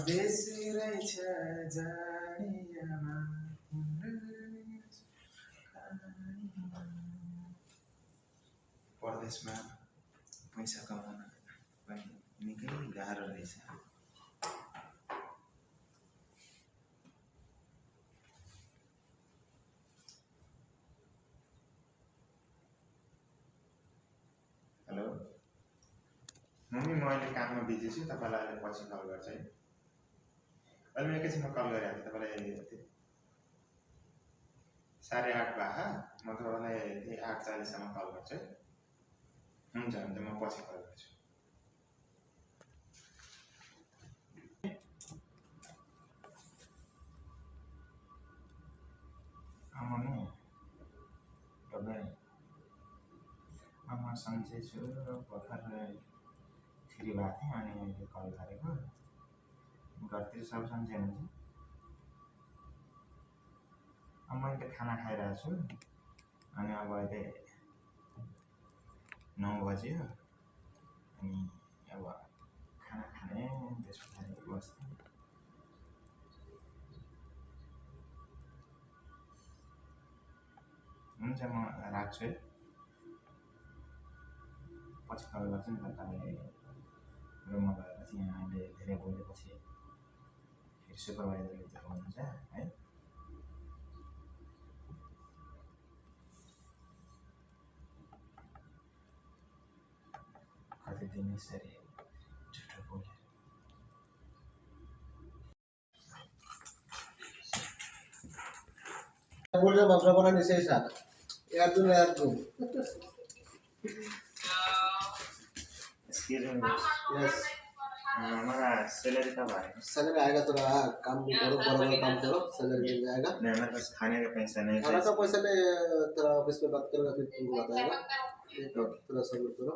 बेसी रहेछ जानियामा परदेशमा पैसा कमाउन पनि निकै गाह्रो रहेछ। हेलो मम्मी, म अहिले काममा बिजी छु, तपाईँलाई अहिले पछि कल गर्छु है। अहिले म एकैछिनमा कल गरिहाल्छु तपाईँलाई। 8:30 भए म तपाईँलाई 8:40 सम्म कल गर्छु है। हुन्छ हुन्छ, म पछि कल गर्छु। मम्मी तपाईँ म सन्चै छु, भर्खर फ्री भएको थिएँ अनि मैले कल गरेको। घरतिर सब सन्चै हुनुहुन्छ? मैले खाना खाइरहेको छु अनि अब अहिले 9 बज्यो अनि अब खाना खाने त्यस पछाडि बस्ने। हुन्छ, म राख्छु है, पछि कल गर्छु नि तपाईँलाई। रुममा गएपछि यहाँले धेरै बोलेपछि फेरि सुपरभाइजरले देखाउनुहुन्छ है। कति दिन यसरी झुठो बोले। बोलने भाषा बना नहीं सही साथ यार तू यस हमारा सैलरी कब आएगा? सैलरी आएगा तो काम करो, बराबर काम करो, सैलरी मिल जाएगा। नहीं, हमारे पास खाने का पैसा नहीं। खाना का पैसा ले तेरा ऑफिस में बात करेगा, फिर तुमको बताएगा। तेरा सब्र करो।